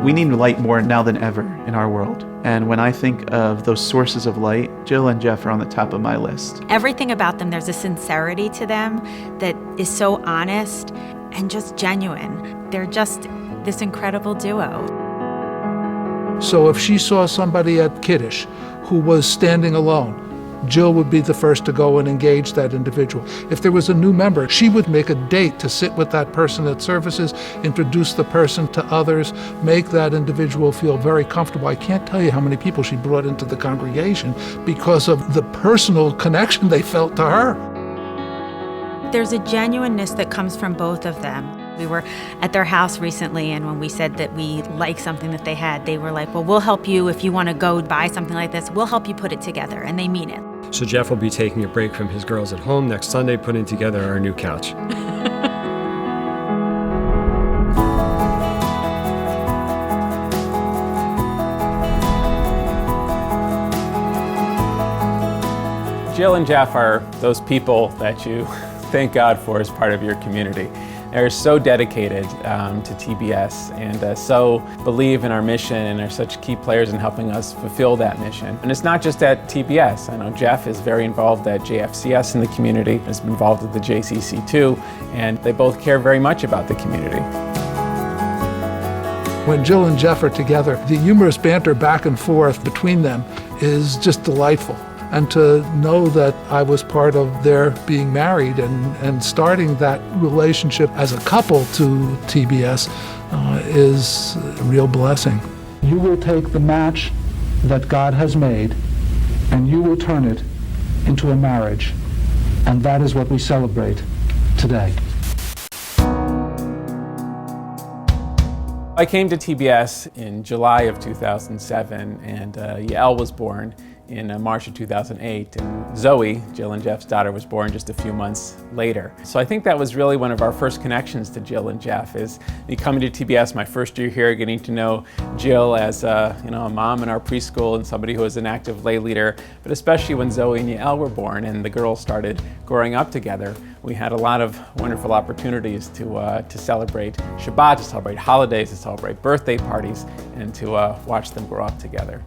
We need light more now than ever in our world. And when I think of those sources of light, Jill and Geoff are on the top of my list. Everything about them, there's a sincerity to them that is so honest and just genuine. They're just this incredible duo. So if she saw somebody at Kiddush who was standing alone, Jill would be the first to go and engage that individual. If there was a new member, she would make a date to sit with that person at services, introduce the person to others, make that individual feel very comfortable. I can't tell you how many people she brought into the congregation because of the personal connection they felt to her. There's a genuineness that comes from both of them. We were at their house recently, and when we said that we liked something that they had, they were like, well, we'll help you if you want to go buy something like this. We'll help you put it together, and they mean it. So Geoff will be taking a break from his girls at home next Sunday, putting together our new couch. Jill and Geoff are those people that you thank God for as part of your community. They're so dedicated to TBS and so believe in our mission and are such key players in helping us fulfill that mission. And it's not just at TBS. I know Geoff is very involved at JFCS in the community, has been involved with the JCC too, and they both care very much about the community. When Jill and Geoff are together, the humorous banter back and forth between them is just delightful. And to know that I was part of their being married and starting that relationship as a couple to TBS is a real blessing. You will take the match that God has made and you will turn it into a marriage. And that is what we celebrate today. I came to TBS in July of 2007, and Yael was born in March of 2008, and Zoe, Jill and Geoff's daughter, was born just a few months later. So I think that was really one of our first connections to Jill and Geoff, is me coming to TBS my first year here, getting to know Jill as a mom in our preschool and somebody who was an active lay leader, but especially when Zoe and Yael were born and the girls started growing up together. We had a lot of wonderful opportunities to celebrate Shabbat, to celebrate holidays, to celebrate birthday parties, and to watch them grow up together.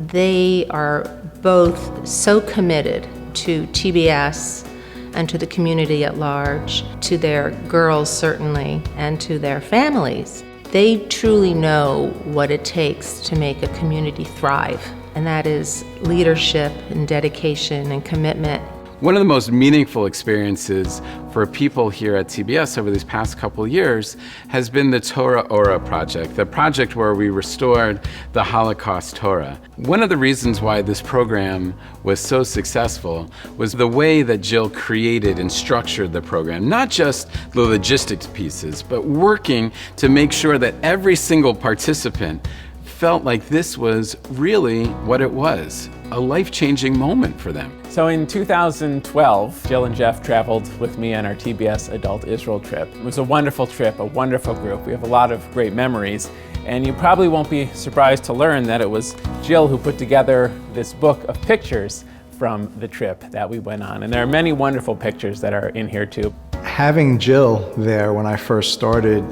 They are both so committed to TBS and to the community at large, to their girls certainly, and to their families. They truly know what it takes to make a community thrive, and that is leadership and dedication and commitment. One of the most meaningful experiences for people here at TBS over these past couple years has been the Torah Ora project, the project where we restored the Holocaust Torah. One of the reasons why this program was so successful was the way that Jill created and structured the program, not just the logistics pieces, but working to make sure that every single participant felt like this was really what it was, a life-changing moment for them. So in 2012, Jill and Geoff traveled with me on our TBS Adult Israel trip. It was a wonderful trip, a wonderful group. We have a lot of great memories, and you probably won't be surprised to learn that it was Jill who put together this book of pictures from the trip that we went on. And there are many wonderful pictures that are in here too. Having Jill there when I first started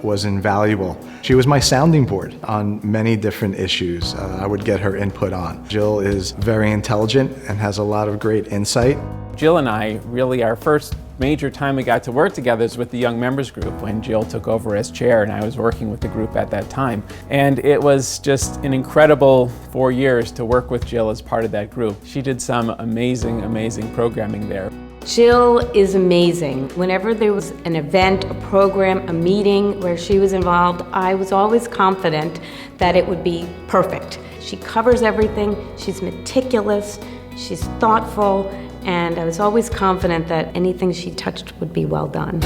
was invaluable. She was my sounding board on many different issues I would get her input on. Jill is very intelligent and has a lot of great insight. Jill and I, really our first major time we got to work together is with the Young Members Group when Jill took over as chair and I was working with the group at that time. And it was just an incredible 4 years to work with Jill as part of that group. She did some amazing, amazing programming there. Jill is amazing. Whenever there was an event, a program, a meeting where she was involved, I was always confident that it would be perfect. She covers everything, she's meticulous, she's thoughtful, and I was always confident that anything she touched would be well done.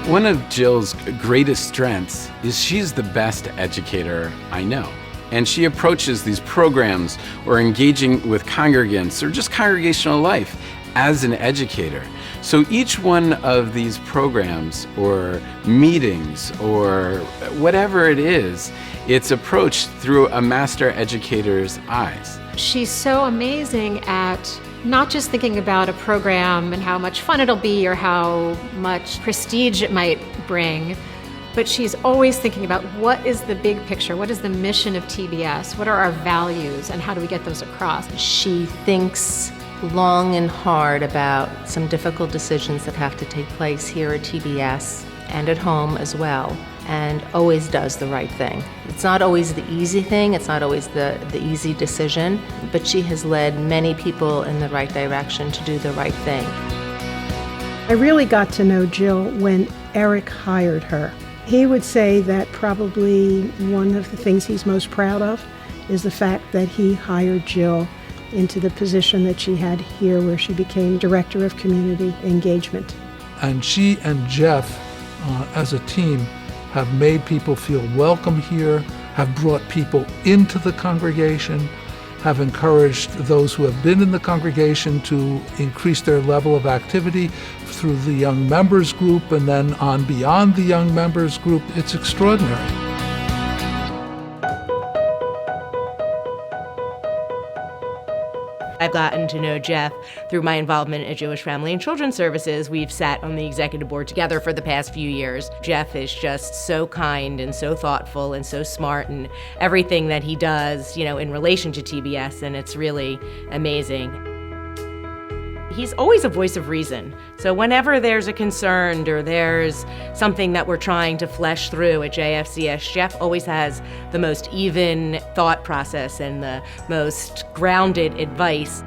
One of Jill's greatest strengths is she's the best educator I know. And she approaches these programs or engaging with congregants or just congregational life as an educator. So each one of these programs or meetings or whatever it is, it's approached through a master educator's eyes. She's so amazing at not just thinking about a program and how much fun it'll be or how much prestige it might bring, but she's always thinking about what is the big picture, what is the mission of TBS, what are our values, and how do we get those across? She thinks long and hard about some difficult decisions that have to take place here at TBS and at home as well, and always does the right thing. It's not always the easy thing, it's not always the easy decision, but she has led many people in the right direction to do the right thing. I really got to know Jill when Eric hired her. He would say that probably one of the things he's most proud of is the fact that he hired Jill into the position that she had here, where she became Director of Community Engagement. And she and Jeff, as a team, have made people feel welcome here, have brought people into the congregation, have encouraged those who have been in the congregation to increase their level of activity through the young members group and then on beyond the young members group. It's extraordinary. I've gotten to know Jeff through my involvement at Jewish Family and Children's Services. We've sat on the executive board together for the past few years. Jeff is just so kind and so thoughtful and so smart in everything that he does, in relation to TBS, and it's really amazing. He's always a voice of reason. So whenever there's a concern or there's something that we're trying to flesh through at JFCS, Jeff always has the most even thought process and the most grounded advice.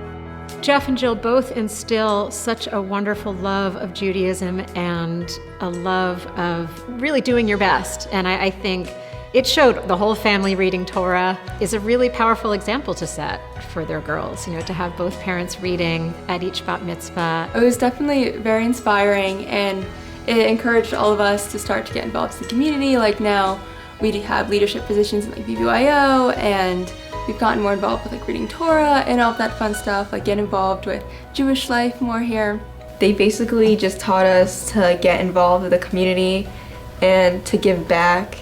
Jeff and Jill both instill such a wonderful love of Judaism and a love of really doing your best. And I think it showed. The whole family reading Torah is a really powerful example to set for their girls, to have both parents reading at each bat mitzvah. It was definitely very inspiring, and it encouraged all of us to start to get involved in the community. Like now, we have leadership positions in BBYO, and we've gotten more involved with reading Torah and all of that fun stuff, get involved with Jewish life more here. They basically just taught us to get involved with the community and to give back.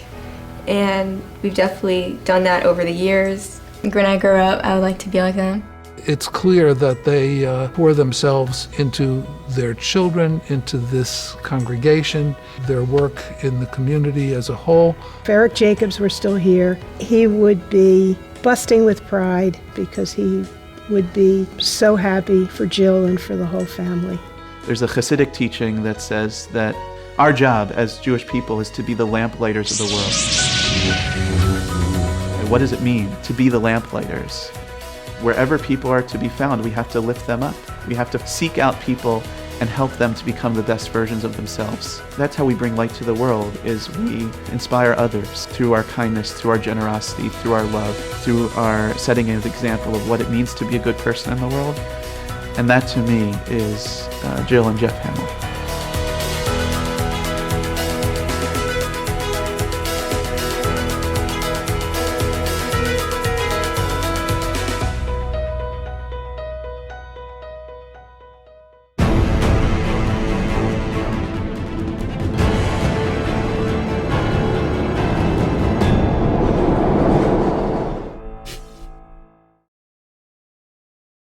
And we've definitely done that over the years. When I grow up, I would like to be like them. It's clear that they pour themselves into their children, into this congregation, their work in the community as a whole. If Eric Jacobs were still here, he would be busting with pride because he would be so happy for Jill and for the whole family. There's a Hasidic teaching that says that our job as Jewish people is to be the lamplighters of the world. And what does it mean to be the lamplighters? Wherever people are to be found, we have to lift them up. We have to seek out people and help them to become the best versions of themselves. That's how we bring light to the world, is we inspire others through our kindness, through our generosity, through our love, through our setting an example of what it means to be a good person in the world. And that to me is Jill and Geoff Hammel.